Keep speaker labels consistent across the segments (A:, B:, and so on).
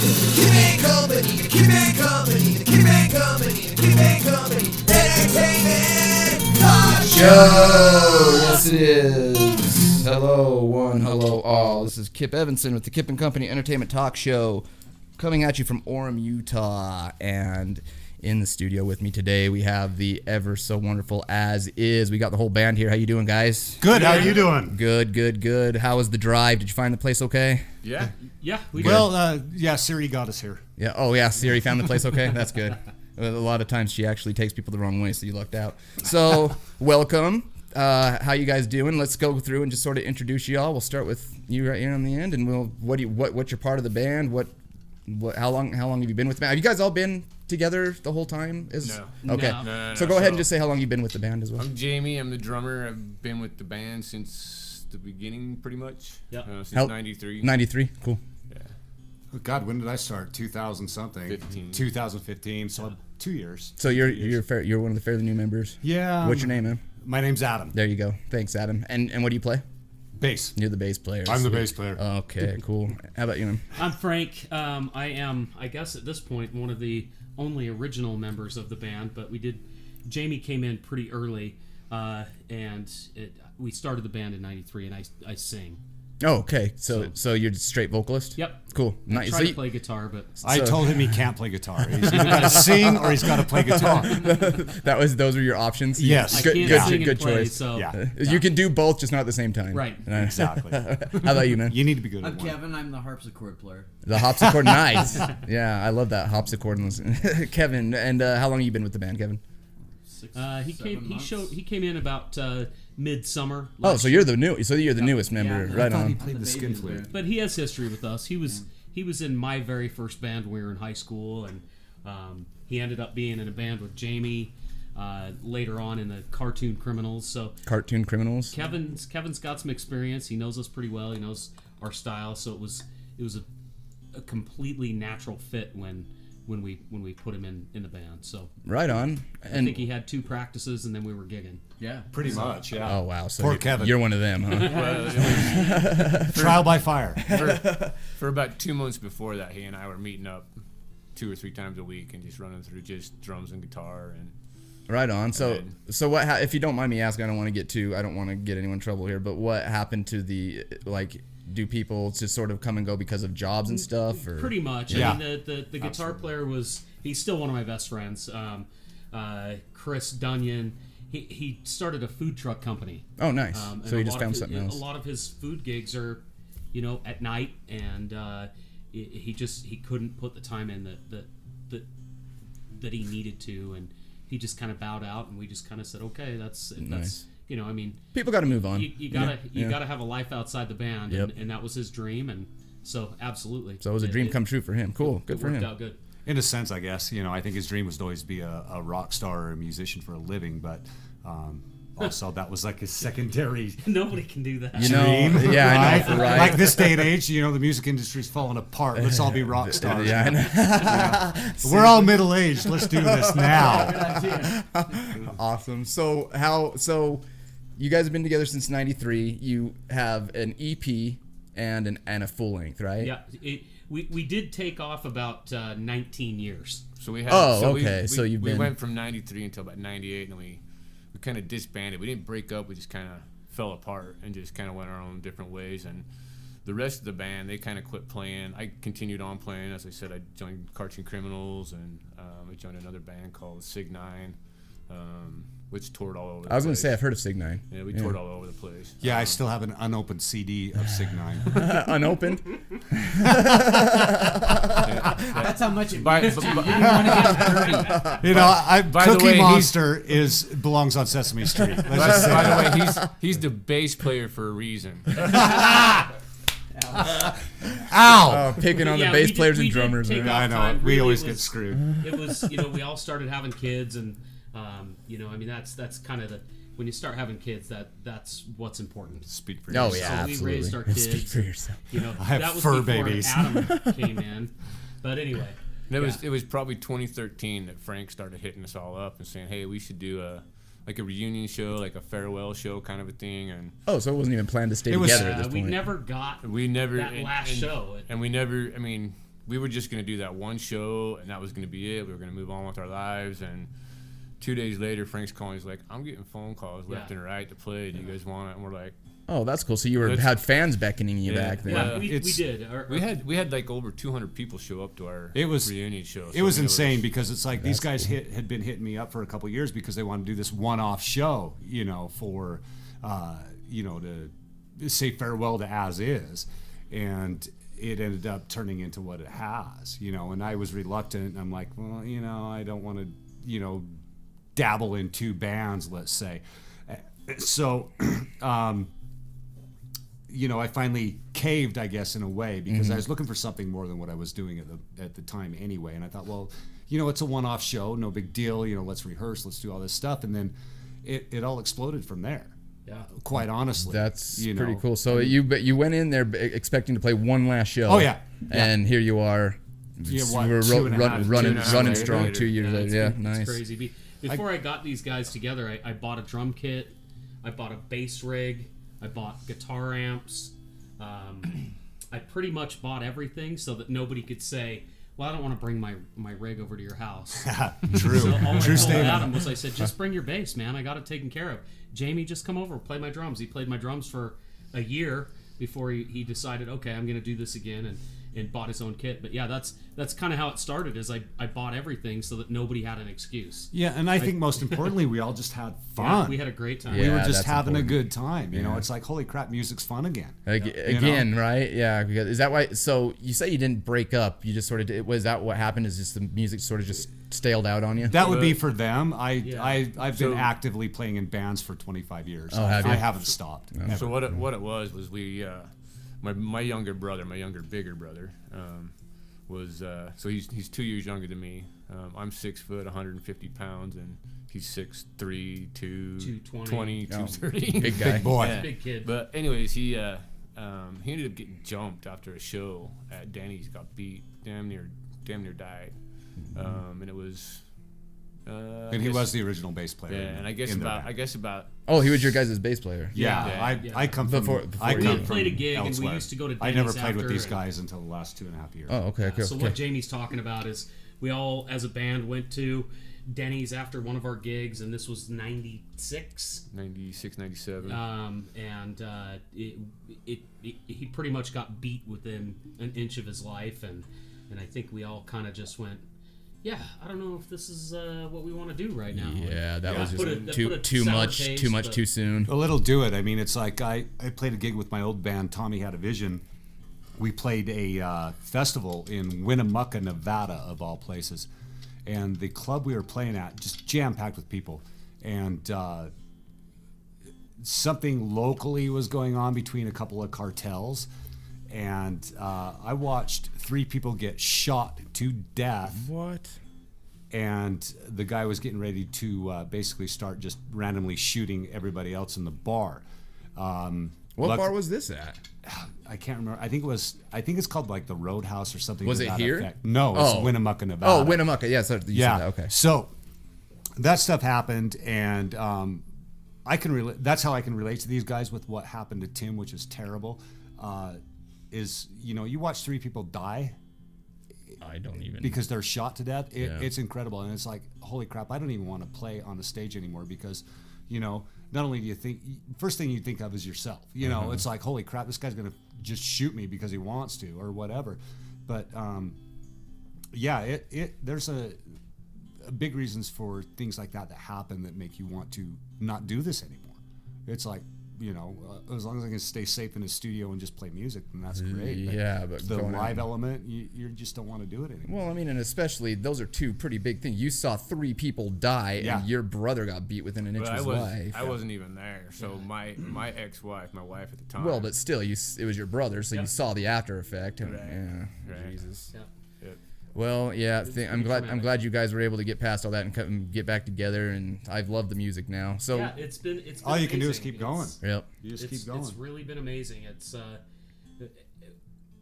A: Entertainment Talk Show. Yes, it is. Hello, one. Hello, all. This is Kip Evanson with the Kip and Company Entertainment Talk Show, coming at you from Orem, Utah. And in the studio with me today, we have the ever so wonderful As Is. We got the whole band here. How you doing, guys?
B: Good. How you doing?
A: Good. How was the drive? Did you find the place okay?
C: Yeah, we did.
B: Well, Siri got us here.
A: Yeah. Oh, yeah. Siri found the place okay. That's good. A lot of times she actually takes people the wrong way, so you lucked out. So, welcome. How you guys doing? Let's go through and just sort of introduce y'all. We'll start with you right here on the end, and what's your part of the band? How long have you been with the band? Have you guys all been together the whole time?
C: No.
A: Okay.
C: No.
A: So go ahead and just say how long you've been with the band as well.
C: I'm Jamie. I'm the drummer. I've been with the band since the beginning, pretty much.
D: Yeah.
C: Since 93.
A: 93. Cool.
C: Yeah.
B: Oh, God, when did I start? 2000 something. 2015. So 2 years.
A: So you're one of the fairly new members.
B: Yeah.
A: What's your name, man?
B: My name's Adam.
A: There you go. Thanks, Adam. And what do you play?
B: Bass.
A: You're the bass player.
B: I'm the
A: Sweet.
B: bass player.
A: Okay, cool. How about you, man?
D: I'm Frank. I am, I guess at this point, one of the only original members of the band, but Jamie came in pretty early, and we started the band in 93, and I sing.
A: Oh, okay. So you're just straight vocalist?
D: Yep.
A: Cool.
D: I
A: Nice.
D: try to play guitar, but...
B: I told him he can't play guitar. He's either got to sing or he's got to play guitar.
A: Those were your options?
B: Yes.
D: I can't sing and play,
A: choice.
D: so...
B: Yeah.
A: You can do both, just not at the same time.
D: Right.
B: Exactly.
A: How about you, man?
B: You need to be good at
E: I'm
B: one.
E: Kevin. I'm the harpsichord player.
A: The harpsichord, nice. Yeah, I love that harpsichord. Kevin, and how long have you been with the band, Kevin?
D: He came in about midsummer.
A: Oh, so you're the newest member,
E: Yeah,
A: right
B: I thought
A: on.
B: he played the skin flute.
D: But he has history with us. He was in my very first band when we were in high school, and he ended up being in a band with Jamie later on in the Cartoon Criminals. So
A: Cartoon Criminals.
D: Kevin's got some experience. He knows us pretty well. He knows our style. So it was a completely natural fit when we put him in the band. So
A: Right on.
D: I
A: And
D: think he had 2 practices, and then we were gigging.
E: Yeah.
B: Pretty much, yeah.
A: oh wow, so
B: Poor Kevin.
A: you're one of them, huh?
C: Well,
B: Trial by fire.
C: for about 2 months before that, he and I were meeting up 2 or 3 times a week and just running through just drums and guitar. And
A: Right on. So what? If you don't mind me asking, I don't want to get anyone in trouble here. But what happened to the Do people just sort of come and go because of jobs and stuff? Or?
D: Pretty much.
B: Yeah.
D: I mean, the guitar player he's still one of my best friends. Chris Dunyan. He started a food truck company.
A: Oh, nice. So he just found something
D: A
A: else.
D: lot of his food gigs are, at night, and he couldn't put the time in that he needed to, and he just kind of bowed out, and we just kind of said, okay, that's
A: Nice.
D: I mean,
A: People got to move on.
D: you gotta have a life outside the band,
A: Yep.
D: and that was his dream, and so absolutely.
A: So it was a dream come true for him. Cool. Good for
D: worked
A: him.
D: out good.
B: In a sense, I guess. I think his dream was to always be a rock star or a musician for a living, but also that was like his secondary
D: Nobody can do that.
B: dream.
A: Yeah, I
B: right?
A: know. Right.
B: Like this day and age, the music industry's falling apart. Let's all be rock stars.
A: Yeah, I know.
B: We're all middle-aged. Let's do this now.
A: Awesome. So you guys have been together since '93. You have an EP and a full length, right?
D: Yeah, we did take off about 19 years.
C: so we had.
A: Oh,
C: so
A: okay.
C: We,
A: So you've
C: we
A: been-
C: went from 93 until about 98, and we kind of disbanded. We didn't break up. We just kind of fell apart and just kind of went our own different ways. And the rest of the band, they kind of quit playing. I continued on playing. As I said, I joined Cartoon Criminals, and I joined another band called Sig 9, which toured all over the place.
A: I was going to say I've heard of Sig 9.
C: Yeah, we toured all over the place.
B: Yeah, I still have an unopened CD of Sig 9.
A: Unopened.
E: That's how much it
C: By-
E: means to you.
C: by-
E: You didn't want to get dirty.
C: By the
B: Cookie
C: way,
B: Monster belongs on Sesame Street. Let's just say
C: By
B: that.
C: the way, he's the bass player for a reason.
B: Ow!
A: Picking on
D: Yeah,
A: the bass
D: we did-
A: players
D: we
A: and
D: did
A: drummers.
D: take
A: man.
D: off
B: I know.
D: time.
B: We
D: Really,
B: always
D: it
B: get
D: was-
B: screwed.
D: It was, we all started having kids, and I mean that's kind of when you start having kids, that's what's important.
B: Speak for
A: Oh
B: yourself.
A: yeah,
D: So we
A: absolutely.
D: raised our kids.
A: Speak for yourself.
B: I have
D: that was
B: fur
D: before
B: babies.
D: Adam came in, but anyway.
C: It was probably 2013 that Frank started hitting us all up and saying, "Hey, we should do a reunion show, like a farewell show kind of a thing." And
A: Oh, so it wasn't even planned to stay
B: It was-
A: together at this
D: we
A: point.
D: never got
C: we never
D: that last show.
C: and we never. I mean, we were just going to do that one show, and that was going to be it. We were going to move on with our lives. And 2 days later, Frank's calling. He's like, I'm getting phone calls left and right to play. Do you guys want it? And we're like,
A: Oh, that's cool. So you
C: It's-
A: had fans beckoning you
C: Yeah.
A: back then.
D: Yeah, we
B: It's-
D: did.
C: we had like over 200 people show up to our
B: It was-
C: reunion show.
B: It
C: So,
B: was
C: I mean,
B: insane because it's like these guys had been hitting me up for a couple of years because they wanted to do this one-off show, for, to say farewell to As Is, and it ended up turning into what it has, and I was reluctant. I'm like, well, I don't want to, dabble in two bands, let's say. So, I finally caved, I guess, in a way, because I was looking for something more than what I was doing at the time anyway. And I thought, well, it's a one-off show, no big deal. Let's rehearse, let's do all this stuff, and then it all exploded from there.
D: Yeah.
B: Quite honestly,
A: That's pretty
B: know.
A: cool. So you went in there expecting to play one last show.
B: Oh, yeah.
A: And here you are.
B: Yeah, what,
A: We're
B: 2.5
A: running
C: 2.5 years
A: strong
C: later.
A: 2 years later. Yeah, nice.
D: It's crazy. Before I got these guys together, I bought a drum kit, I bought a bass rig, I bought guitar amps. I pretty much bought everything so that nobody could say, well, I don't want to bring my rig over to your house.
B: True.
D: So all I
B: True
D: told
B: statement.
D: Adam was, I said, just bring your bass, man. I got it taken care of. Jamie, just come over, play my drums. He played my drums for a year before he decided, okay, I'm going to do this again, and bought his own kit. But yeah, that's kind of how it started. Is I bought everything so that nobody had an excuse.
B: Yeah, and I think most importantly, we all just had
D: Yeah,
B: fun.
D: we had a great time.
B: We were
A: Yeah,
B: just
A: that's
B: having
A: important.
B: a good time. It's like, holy crap, music's fun again.
A: Again, right? Yeah. Because, is that why? So you say you didn't break up. You just sort of did. Was that what happened? Is just the music sort of just staled out on you?
B: That would be for them. I've
C: So-
B: been actively playing in bands for 25 years.
A: Oh, have you?
B: I haven't stopped. Ever.
C: So what it was we my younger brother, bigger brother, was so he's 2 years younger than me. I'm 6 foot, 150 pounds, and he's 6'3", 220, 230.
A: Big guy.
B: Big boy.
C: Yeah.
D: Big kid.
C: But anyways, he ended up getting jumped after a show at Denny's. Got beat, damn near died, and it was.
B: And he was the original bass player.
C: Yeah, and I guess
B: in their
C: about
B: band.
A: Oh, he was your guys' bass player.
B: Yeah,
C: Yeah.
B: I come from.
A: Before
B: I
A: you-
B: come
A: We
D: had played a
B: from
D: gig, and we
B: elsewhere.
D: used to go to
B: I never
D: Denny's
B: played with
D: after,
B: these
D: and-
B: guys until the last 2.5 years.
A: Oh, okay, cool.
D: So what Jamie's talking about is we all, as a band, went to Denny's after one of our gigs, and this was 96.
C: 96, 97.
D: He pretty much got beat within an inch of his life, and I think we all kind of just went, yeah, I don't know if this is what we want to do right now.
A: Yeah, that was
D: Put
A: just
D: a
A: too
D: sour
A: much,
D: taste,
A: too much,
D: but-
A: too soon.
B: Well, it'll do it. I mean, it's like I played a gig with my old band, Tommy Had a Vision. We played a festival in Winnemucca, Nevada, of all places. And the club we were playing at, just jam-packed with people. And something locally was going on between a couple of cartels. And I watched 3 people get shot to death.
A: What?
B: And the guy was getting ready to basically start just randomly shooting everybody else in the bar.
A: What bar was this at?
B: I can't remember. I think it's called like the Roadhouse or something.
A: Was
B: to
A: it
B: that
A: here?
B: effect. No, it's
A: Oh.
B: Winnemucca, Nevada.
A: Oh, Winnemucca. Yeah, so you
B: Yeah.
A: said that. Okay.
B: So that stuff happened, and I can relate. That's how I can relate to these guys with what happened to Tim, which is terrible. Is you watch 3 people die
A: I don't even.
B: because they're shot to death.
A: Yeah.
B: It's incredible, and it's like, holy crap! I don't even want to play on the stage anymore because, not only do you think, first thing you think of is yourself. It's like, holy crap! This guy's gonna just shoot me because he wants to or whatever. But yeah, there's a big reasons for things like that happen that make you want to not do this anymore. It's like, as long as I can stay safe in the studio and just play music, then that's great.
A: Yeah, but
B: the
A: going
B: live
A: out-
B: element, you just don't want to do it anymore.
A: Well, I mean, and especially those are 2 pretty big things. You saw 3 people die,
B: Yeah.
A: and your brother got beat within an inch
C: But
A: of his life.
C: I wasn't even there. So my ex-wife, my wife at the time.
A: Well, but still, it was your brother, so you
D: Yep.
A: saw the after effect. And,
C: Right.
A: Yeah,
C: Right.
A: Jesus.
D: Yeah.
C: Yep.
A: Well, yeah, I'm
D: pretty
A: glad. I'm
D: traumatic.
A: glad you guys were able to get past all that and get back together. And I've loved the music now. So,
D: Yeah, it's been
B: All you can do is
D: amazing.
B: keep going.
D: It's-
A: yep.
B: You just
D: it's,
B: keep going.
D: It's really been amazing. It's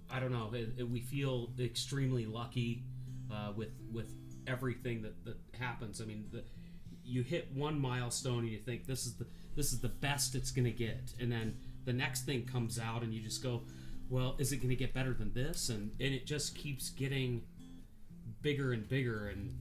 D: I don't know. We feel extremely lucky with everything that happens. I mean, you hit one milestone and you think this is the best it's gonna get, and then the next thing comes out and you just go, well, is it going to get better than this? And it just keeps getting bigger and bigger. And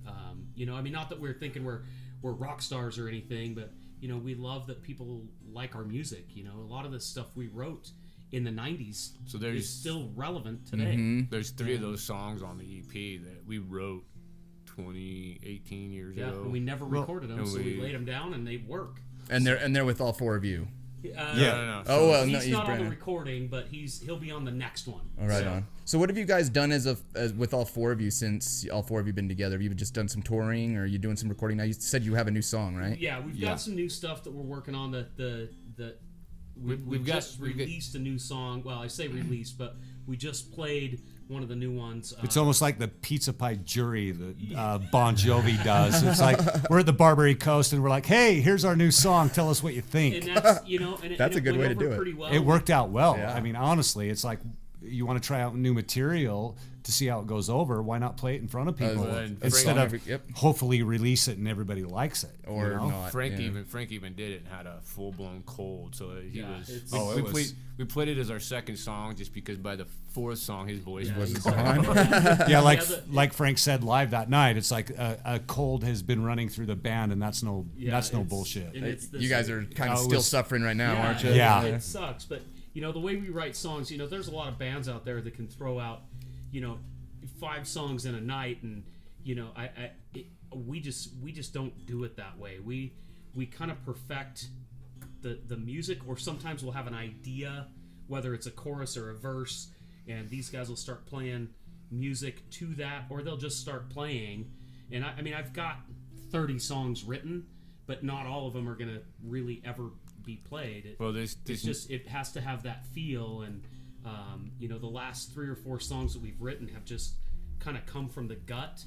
D: you know, I mean, not that we're thinking we're rock stars or anything, but you know, we love that people like our music. You know, a lot of the stuff we wrote in the 90s
C: So there's-
D: is still relevant today.
C: There's 3 of those songs on the EP that we wrote 18 years
D: Yeah,
C: ago.
D: and we never recorded them,
C: and
D: so we
C: we-
D: laid them down and they work.
A: And they're with all 4 of you.
C: No.
A: Oh well, no,
D: He's
A: he's
D: not on the
A: Brandon.
D: recording, but he'll be on the next one.
A: All right
D: So,
A: on. So what have you guys done as with all 4 of you since all 4 of you been together? Have you just done some touring, or are you doing some recording now? You said you have a new song, right?
D: Yeah, we've
B: Yeah.
D: got some new stuff that we're working on. We've just released a new song. Well, I say released, but we just played one of the new ones.
B: It's almost like the pizza pie jury that Bon Jovi does. It's like we're at the Barbary Coast and we're like, hey, here's our new song. Tell us what you think.
D: and that's you know, and
A: That's
D: and
A: a good
D: went
A: way to
D: over
A: do it.
D: Pretty well.
B: It worked out well.
A: Yeah.
B: I mean, honestly, it's like you want to try out new material to see how it goes over. Why not play it in front of people
C: and
B: instead
A: Frank-
B: of
A: Yep.
B: hopefully release it and everybody likes it?
A: Or
B: you know?
A: not.
C: Frank
A: yeah.
C: even did it and had a full blown cold, so he
D: Yeah,
C: was.
D: it's-
B: Oh, it was-
C: We played it as our second song just because by the 4th song his voice
D: Yeah,
C: wasn't.
D: he's-
B: Yeah, like
D: Yeah, the-
B: like Frank said live that night, it's like a cold has been running through the band, and that's no
D: it's-
B: bullshit.
D: and it's this-
A: You guys are kind of
B: Oh, it
A: still
B: was-
A: suffering right now, aren't you?
B: Yeah.
D: It sucks, but you know the way we write songs. You know, there's a lot of bands out there that can throw out, you know, 5 songs in a night, and you know, we just don't do it that way. We kind of perfect the music, or sometimes we'll have an idea, whether it's a chorus or a verse, and these guys will start playing music to that, or they'll just start playing. And I mean, I've got 30 songs written, but not all of them are gonna really ever be played.
C: Well, this
D: It's just it has to have that feel, and you know, the last 3 or 4 songs that we've written have just kind of come from the gut,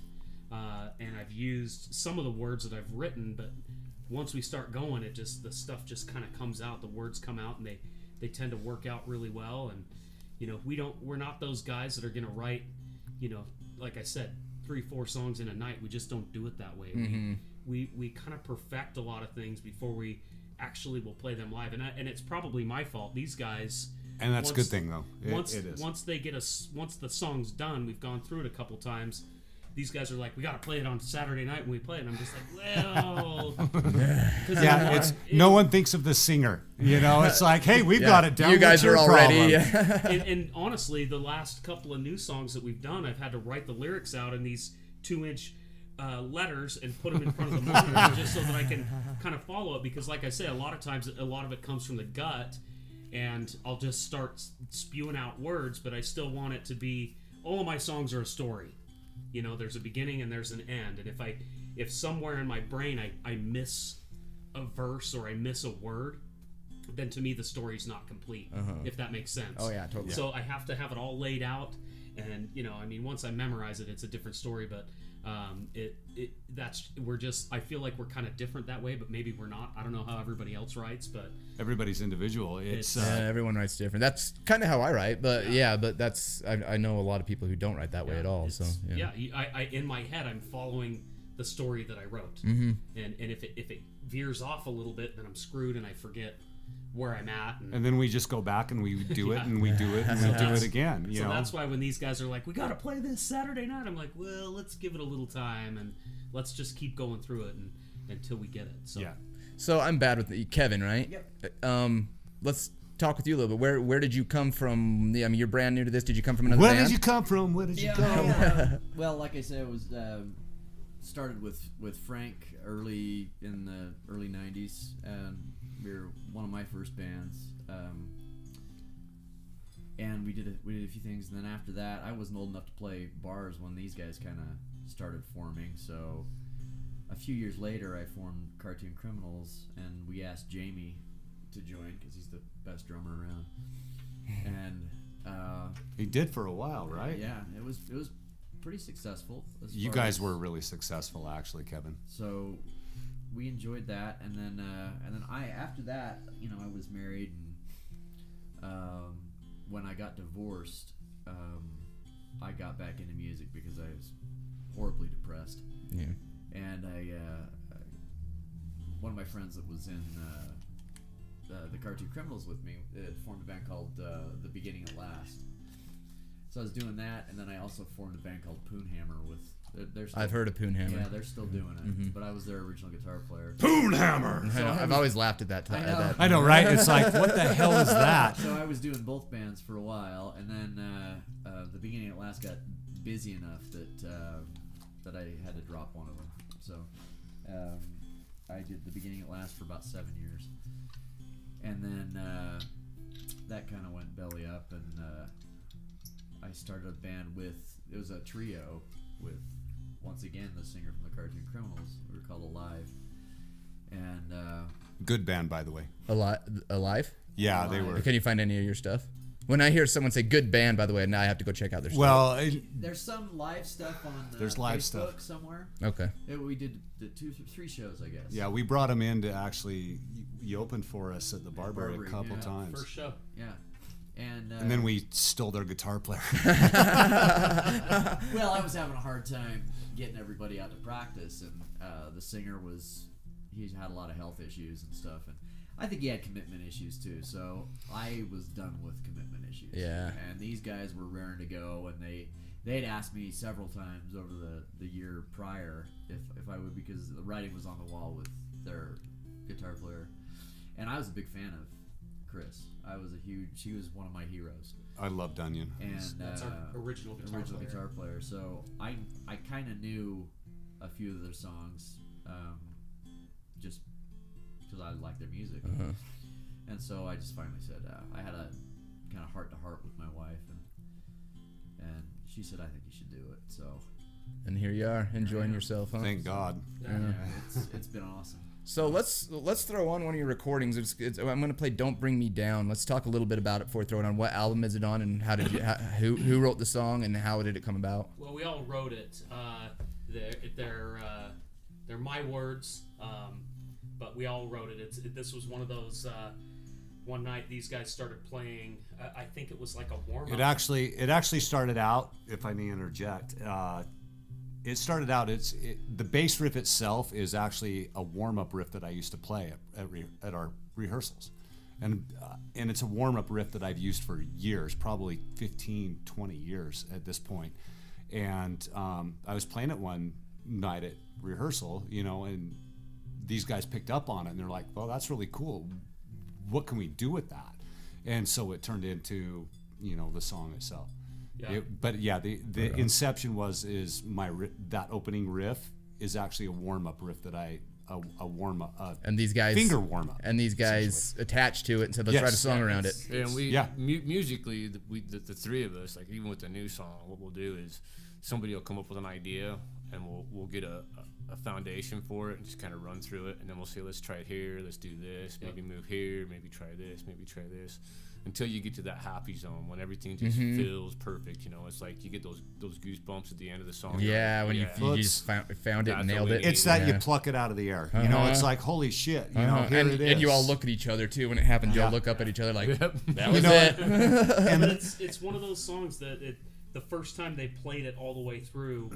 D: and I've used some of the words that I've written, but once we start going, the stuff just kind of comes out. The words come out, and they tend to work out really well. And you know, we're not those guys that are gonna write, you know, like I said, 3-4 songs in a night. We just don't do it that way. We kind of perfect a lot of things before we actually will play them live, and it's probably my fault. These guys,
B: And that's a
D: once-
B: good thing, though. It is.
D: Once they get once the song's done, we've gone through it a couple times. These guys are like, we got to play it on Saturday night when we play it. And I'm just like, well, 'cause
B: Yeah, it's no one thinks of the singer. You know, it's like, hey, we've got it down.
A: You guys
B: What's your
A: are already.
B: problem?
D: and honestly, the last couple of new songs that we've done, I've had to write the lyrics out in these 2-inch letters and put them in front of the monitor just so that I can kind of follow it. Because, like I said, a lot of times a lot of it comes from the gut, and I'll just start spewing out words, but I still want it to be. All of my songs are a story. You know, there's a beginning and there's an end, and if somewhere in my brain I miss a verse or I miss a word, then to me the story's not complete. If that makes sense.
A: Oh, yeah, totally.
D: So I have to have it all laid out, and you know, I mean, once I memorize it, it's a different story. But I feel like we're kind of different that way, but maybe we're not. I don't know how everybody else writes, but
B: Everybody's individual. It's
A: Everyone writes different. That's kind of how I write, but but that's I know a lot of people who don't write that way at all. So
D: I in my head I'm following the story that I wrote, and if it veers off a little bit, then I'm screwed and I forget where I'm at.
B: and then we just go back and we do it and we do it and we do it again. You
D: So
B: know,
D: that's why when these guys are like, we got to play this Saturday night, I'm like, well, let's give it a little time and let's just keep going through it until we get it. So
B: yeah.
A: So I'm bad with Kevin, right?
E: Yep.
A: Let's talk with you a little bit. Where did you come from? I mean, you're brand new to this. Did you come from another
B: Where
A: band?
B: did you come from? Where did you go?
E: Well, like I said, it was started with Frank early in the early '90s, and we were one of my first bands. And we did a few things, and then after that, I wasn't old enough to play bars when these guys kind of started forming. So a few years later, I formed Cartoon Criminals, and we asked Jamie to join because he's the best drummer around. And
B: He did for a while, right?
E: yeah, it was pretty successful. as
B: You
E: far
B: guys
E: as-
B: were really successful, actually, Kevin.
E: So we enjoyed that, and then I after that, you know, I was married, and when I got divorced, I got back into music because I was horribly depressed,
A: Yeah.
E: and one of my friends that was in the Cartoon Criminals with me formed a band called The Beginning at Last, So I was doing that, and then I also formed a band called Poonhammer with. They're still,
A: I've heard of Poonhammer.
E: Yeah, they're still doing it, but I was their original guitar player.
B: Poonhammer.
A: I know, I've always laughed at that.
E: I know.
B: I know, right? It's like, what the hell is that?
E: So I was doing both bands for a while, and then the Beginning at Last got busy enough that I had to drop one of them. So I did the Beginning at Last for about 7 years, and then that kind of went belly up, and I started a band with, it was a trio with, once again, the singer from the Cartoon Criminals. We were called Alive, and
B: Good band, by the way.
A: Alive?
B: Yeah, they were.
A: Can you find any of your stuff? When I hear someone say "good band," by the way, now I have to go check out their stuff.
B: Well,
E: there's some live stuff on
B: There's live
E: Facebook
B: stuff.
E: somewhere.
A: Okay.
E: We did the 3 shows, I guess.
B: yeah, we brought him in to actually. You opened for us at the Barbary a
E: Barbary,
B: couple
E: yeah.
B: times,
D: First show.
E: Yeah. And
B: and then we stole their guitar player.
E: well, I was having a hard time getting everybody out to practice, and the singer he had a lot of health issues and stuff, and I think he had commitment issues too. So I was done with commitment issues.
A: Yeah.
E: And these guys were raring to go, and they'd asked me several times over the year prior if I would, because the writing was on the wall with their guitar player, and I was a big fan of Chris. He was one of my heroes.
B: I loved Onion.
E: And
D: That's our original guitar player.
E: So I kind of knew a few of their songs, just because I liked their music. And so I just finally said, I had a kind of heart to heart with my wife, and she said, I think you should do it. So
A: And here you are, enjoying yourself, huh?
B: Thank God.
E: yeah, it's been awesome.
A: So let's throw on one of your recordings. I'm going to play "Don't Bring Me Down." Let's talk a little bit about it before we throw it on. What album is it on, and how did you who wrote the song, and how did it come about?
D: Well, we all wrote it. They're my words, but we all wrote it. This was one of those. One night, these guys started playing. I think it was like a warm up.
B: It actually started out, if I may interject. It started out. The bass riff itself is actually a warm up riff that I used to play at our rehearsals, and it's a warm up riff that I've used for years, probably 15, 20 years at this point. And I was playing it one night at rehearsal, and these guys picked up on it, and they're like, "Well, that's really cool. What can we do with that?" And so it turned into the song itself.
D: Yeah.
B: The inception is that opening riff is actually a warm up riff that a warm up
A: And these guys
B: finger warm up.
A: And these guys attached to it and said, "Let's write a song around it."
C: And we
B: Yeah.
C: musically, the three of us, like even with the new song, what we'll do is somebody will come up with an idea, and we'll get a foundation for it and just kind of run through it, and then we'll say, let's try it here, let's do this, maybe move here, maybe try this, until you get to that happy zone when everything just feels perfect. It's like you get those goosebumps at the end of the song.
A: Yeah, when you
B: Well,
A: just found it and
C: that's
A: nailed
C: what
A: it.
C: we
B: It's that you
A: Yeah.
B: pluck it out of the air. It's like, holy shit. Here
A: and,
B: it is.
A: and you all look at each other too when it happens. Y'all look up at each other like,
C: Yep.
A: "That was it."
D: But it's one of those songs that the first time they played it all the way through,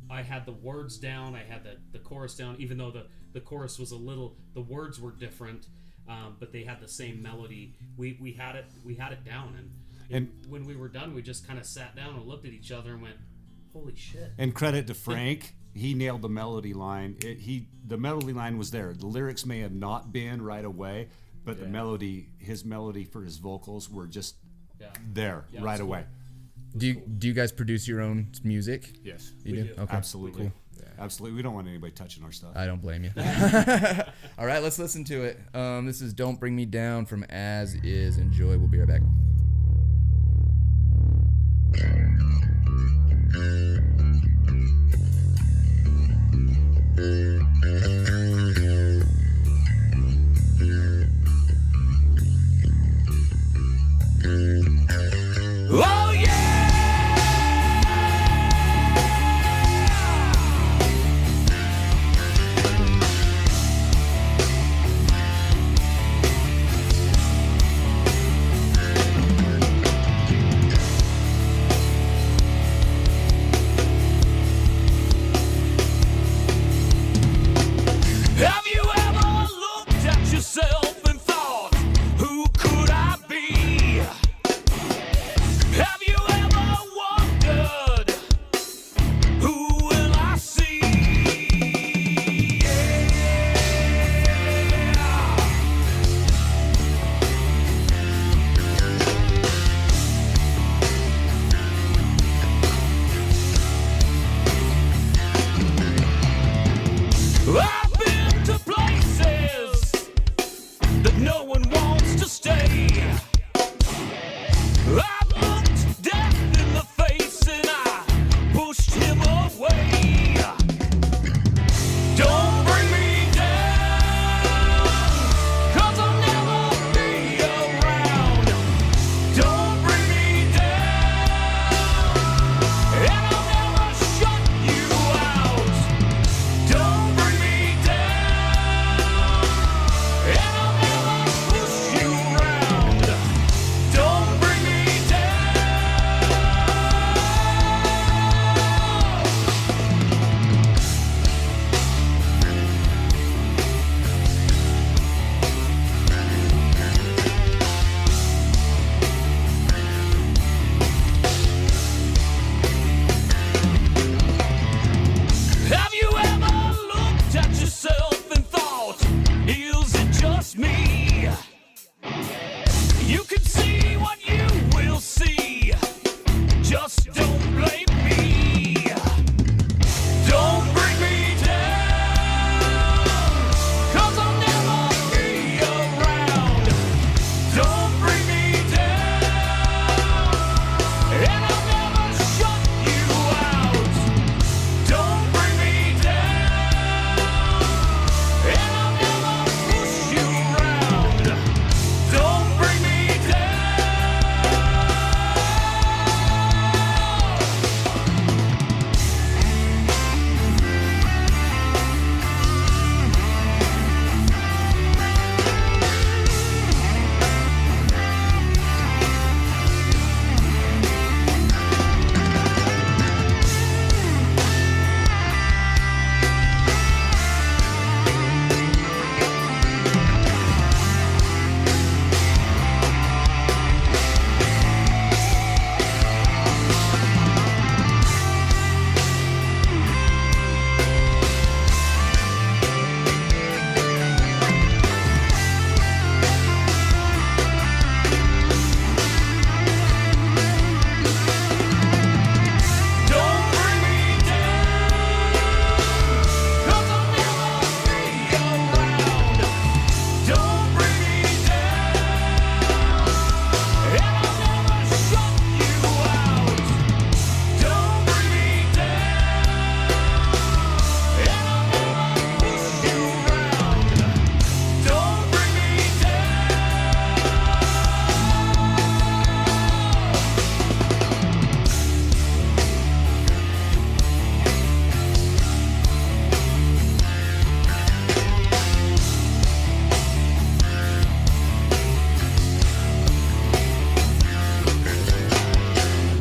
D: I had the words down, I had the chorus down, even though the chorus was the words were different, but they had the same melody. We had it down, and when we were done, we just kind of sat down and looked at each other and went, "Holy shit!"
B: And credit to Frank, he nailed the melody line. The melody line was there. The lyrics may have not been right away, but the melody, his melody for his vocals were just there
D: Yeah,
B: right
D: it's
B: away.
A: Do you guys produce your own music?
C: Yes.
A: You do? Okay.
B: Absolutely.
A: Cool.
B: Absolutely. We don't want anybody touching our stuff.
A: I don't blame you. All right, let's listen to it. This is "Don't Bring Me Down" from As Is. Enjoy. We'll be right back.
F: Oh Have you ever looked at yourself and thought, who could I be? Have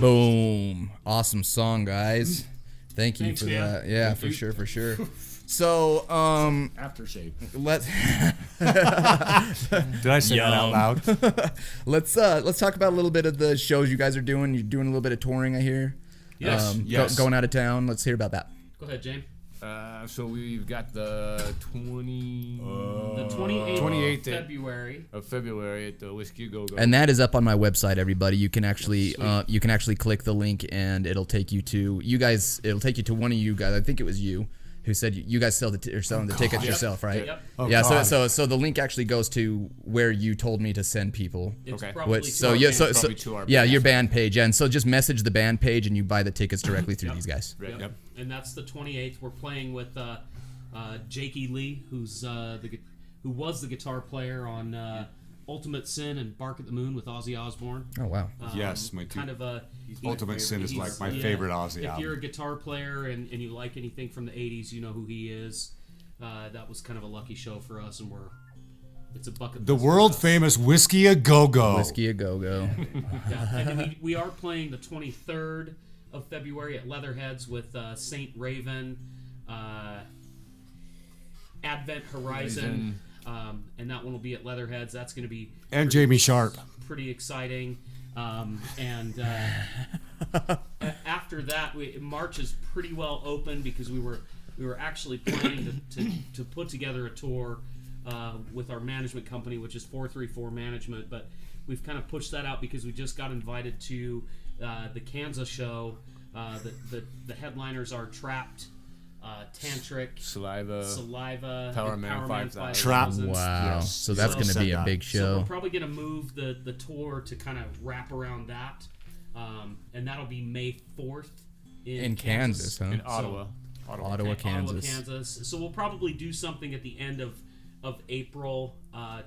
A: Boom. Awesome song, guys. Thank you
D: Thanks,
A: for
D: man.
A: that. Yeah,
C: Thank
A: for
C: you.
A: sure, for sure. So,
C: Aftershave.
A: let's
B: Did I say that out loud?
A: let's talk about a little bit of the shows you guys are doing. You're doing a little bit of touring, I hear.
D: Yes.
B: Yes.
A: Going out of town. Let's hear about that.
D: Go ahead, James.
C: So we've got the
D: The 28th,
C: 28th
D: of February.
C: of February at the Whiskey Go Go.
A: And that is up on my website, everybody. You can actually click the link and it'll take you to It'll take you to one of you guys. I think it was you who said you guys are selling the tickets yourself, right?
D: Yep.
B: Oh,
A: Yeah.
B: God.
A: So the link actually goes to where you told me to send people.
D: It's
C: Okay.
D: probably
A: Which,
D: to
A: so
D: our
A: yeah,
D: band.
A: so
C: Probably to our
A: yeah,
C: band.
A: your band page, and so just message the band page, and you buy the tickets directly through these guys.
C: Right.
D: Yep. And that's the 28th. We're playing with Jakey Lee, who was the guitar player on Ultimate Sin and Bark at the Moon with Ozzy Osbourne.
A: Oh wow.
B: Yes, my two-
D: kind of a
B: Ultimate Sin is like my favorite Ozzy
D: If
B: album.
D: you're a guitar player and you like anything from the 80s, you know who he is. That was kind of a lucky show for us, and it's a bucket.
B: The
D: list for
B: world
D: us.
B: famous Whiskey A Go Go.
A: Whiskey a go go.
D: Yeah, and then we are playing the 23rd of February at Leatherheads with Saint Raven, Advent Horizon, and that one will be at Leatherheads. That's going to be
B: And Jamie Sharp.
D: pretty exciting. And after that, March is pretty well open because we were actually planning to put together a tour with our management company, which is 434 Management, but we've kind of pushed that out because we just got invited to the Kansas show. The headliners are Trapped, Tantric, Saliva,
C: Power
D: and
C: Man 5000.
B: Trapped.
A: Wow.
B: Yes.
A: So that's
D: So-
A: going to be
B: Said
A: a
B: that.
A: big
D: so
A: show.
D: we're probably going to move the tour to kind of wrap around that, and that'll be May 4th
A: In Kansas, huh?
C: In Ottawa.
A: Ottawa, Kansas.
D: Kansas. So we'll probably do something at the end of April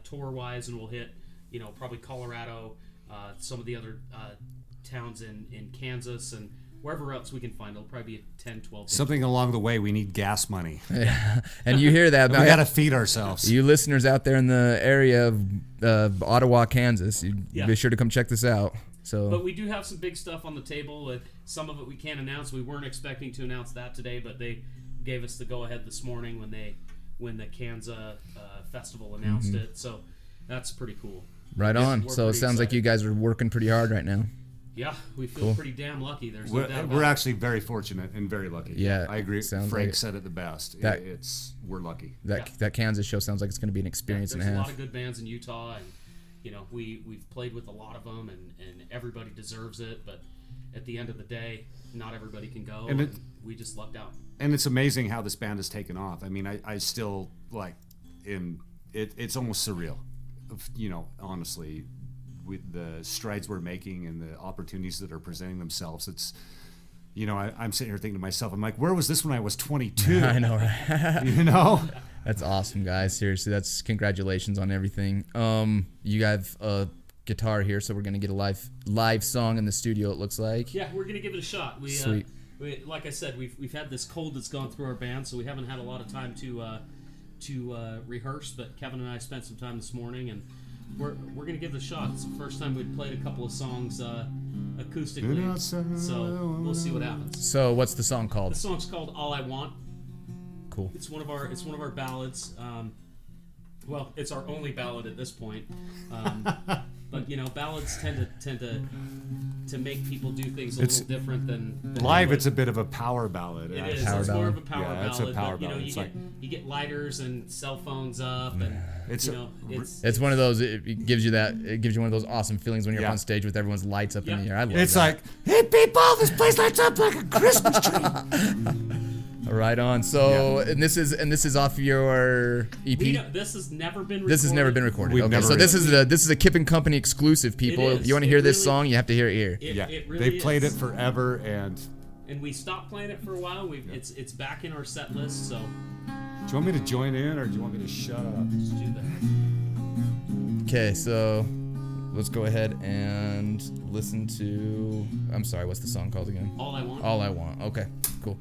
D: tour wise, and we'll hit probably Colorado, some of the other towns in Kansas, and wherever else we can find. It'll probably be a 10, 12 days.
B: Something along the way, we need gas money.
A: And you hear that?
B: We got to feed ourselves.
A: You listeners out there in the area of Ottawa, Kansas, you
D: Yeah.
A: be sure to come check this out. So
D: But we do have some big stuff on the table. Some of it we can't announce. We weren't expecting to announce that today, but they gave us the go-ahead this morning when the Kansas festival announced it. So that's pretty cool.
A: right
D: Yeah,
A: on.
D: we're
A: So it
D: pretty
A: sounds like
D: excited.
A: you guys are working pretty hard right now.
D: Yeah, we feel pretty damn lucky. There's no doubt about
B: We're
D: it.
B: actually very fortunate and very lucky.
A: Yeah,
B: I agree.
A: sounds
B: Frank
A: like-
B: said it the best.
A: That-
B: We're lucky.
A: That Kansas show sounds like it's going to be an experience
D: There's
A: and a
D: a
A: half.
D: lot of good bands in Utah, and we've played with a lot of them, and everybody deserves it. But at the end of the day, not everybody can go,
B: And
D: and,
B: it-
D: we just lucked out.
B: And it's amazing how this band has taken off. I mean, I still it's almost surreal, honestly, with the strides we're making and the opportunities that are presenting themselves. It's, I'm sitting here thinking to myself, I'm like, where was this when I was 22?
A: I know, right? That's awesome, guys. Seriously, that's congratulations on everything. You have a guitar here, so we're gonna get a live song in the studio. It looks like.
D: Yeah, we're gonna give it a shot.
A: Sweet.
D: Like I said, we've had this cold that's gone through our band, so we haven't had a lot of time to rehearse. But Kevin and I spent some time this morning, and we're gonna give it a shot. It's the first time we've played a couple of songs acoustically, so we'll see what happens.
A: So, what's the song called?
D: The song's called "All I Want."
A: Cool.
D: It's one of our ballads. Well, it's our only ballad at this point. But ballads tend to make people do things a little different than
B: Live,
D: they
B: it's a bit of a power ballad.
D: would. It
B: actually.
D: is.
A: Power
D: It's more of a
A: ballad.
D: power
B: Yeah,
D: ballad.
B: it's a power
D: but,
B: ballad.
D: You
B: It's
D: get
B: like-
D: you get lighters and cell phones up, and
B: It's
A: It's one of those. It gives you one of those awesome feelings when you're
B: Yeah.
A: up on stage with everyone's lights up in
D: Yeah.
A: the air. I love
B: It's
A: that.
B: like, hey people, this place lights up like a Christmas tree.
A: Right on. So, and this is off your EP.
D: this has never been recorded.
A: This has never been recorded.
B: We've
A: Okay,
B: never
A: so this is a Kip and Company exclusive. People,
D: It
A: if
D: is.
A: you want to
D: It
A: hear this
D: really-
A: song, you have to hear it here.
D: It,
B: Yeah,
D: it really
B: they played
D: is.
B: it forever, and
D: And we stopped playing it for a while. It's back in our set list, so
B: do you want me to join in or do you want me to shut up?
D: let's do that.
A: Okay, so let's go ahead and listen to. I'm sorry, what's the song called again?
D: All I Want.
A: All I Want. Okay, cool.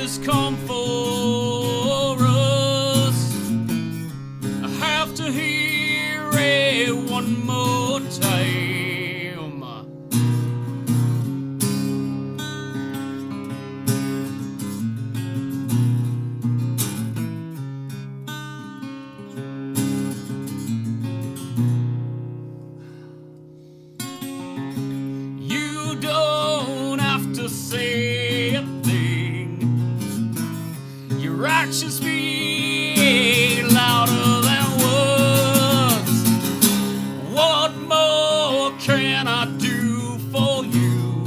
D: has come for us. I have to hear it one more time. You don't have to say a thing. Your actions speak louder than words. What more can I do for you?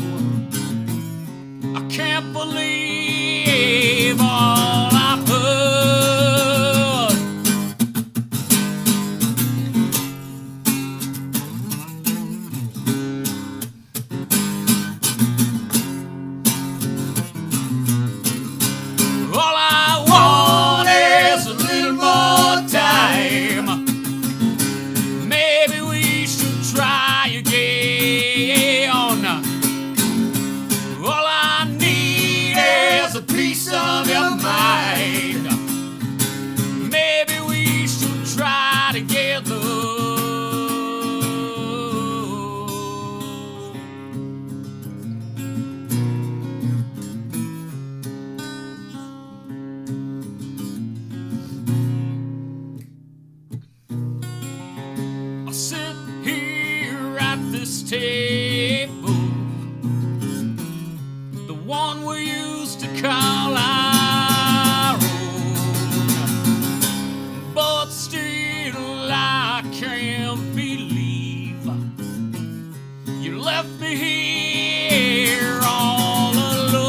D: I can't believe all I've heard. All I want is a little more time. Maybe we should try again. All I need is a piece of your mind. Maybe we should try together. I sit here at this table, the one we used to call our own, but still I can't believe you left me here all alone.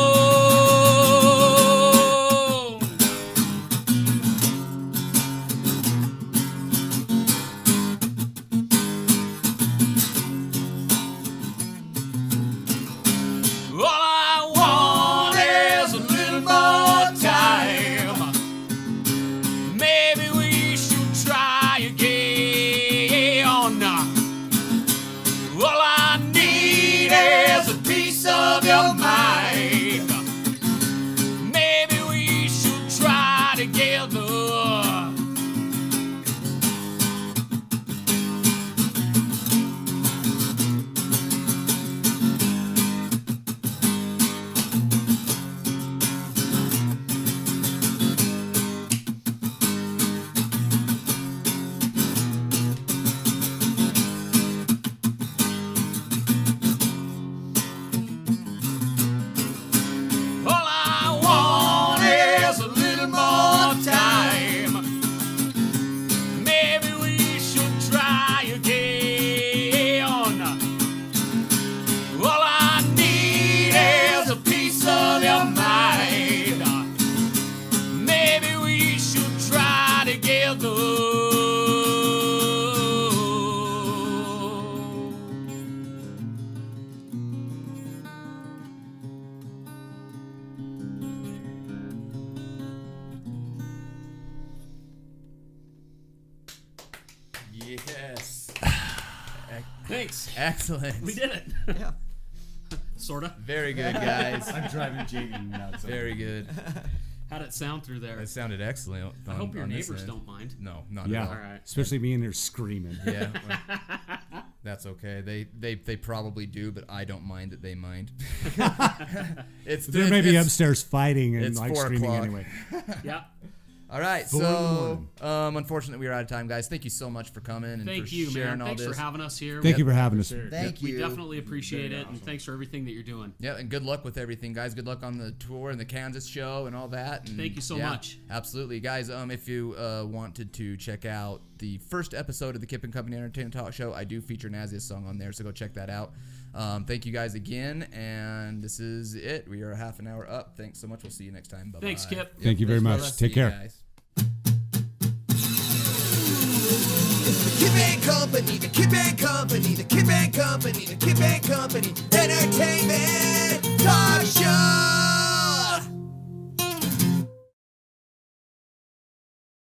D: All I want is a little more time. Maybe we should try again. All I need is a piece of your mind. Maybe we should try together. All I want is a little more time. Maybe we should try again. All I need is a piece of your mind. Maybe we should try together.
A: Yes.
D: Thanks.
A: Excellent.
D: We did it.
E: Yeah.
D: Sorta.
A: Very good, guys.
B: I'm driving Jamie nuts.
A: Very good.
D: How'd it sound through there?
A: That sounded excellent.
D: I hope your neighbors don't mind.
A: No, not
B: Yeah.
A: at all.
D: All right.
B: Especially me in there screaming.
A: Yeah, well, that's okay. They probably do, but I don't mind that they mind.
B: They may be
A: it's-
B: upstairs fighting and
A: it's
B: like
A: 4
B: screaming
A: o'clock.
B: anyway.
D: Yeah.
A: All right,
B: 4 in the
A: so
B: morning.
A: unfortunately we're out of time, guys. Thank you so much for coming and
D: Thank
A: for
D: you,
A: sharing
D: man.
A: all
D: Thanks
A: this.
D: for having us here.
B: Thank you for having us.
A: Thank
D: We
A: you.
D: definitely appreciate it, and thanks for everything that you're doing.
A: Yeah, and good luck with everything, guys. Good luck on the tour and the Kansas show and all that. And
D: Thank you so much.
A: Absolutely, guys. If you wanted to check out the first episode of the Kip and Company Entertainment Talk Show, I do feature Nazia's song on there, so go check that out. Thank you guys again, and this is it. We are a half an hour up. Thanks so much. We'll see you next time. Bye-bye.
D: Thanks, Kip.
B: Thank you very
A: Thanks,
B: much.
A: brother.
B: Take
A: See you
B: care.
A: guys.
G: The Kip and Company, the Kip and Company, the Kip and Company, the Kip and Company Entertainment Talk Show.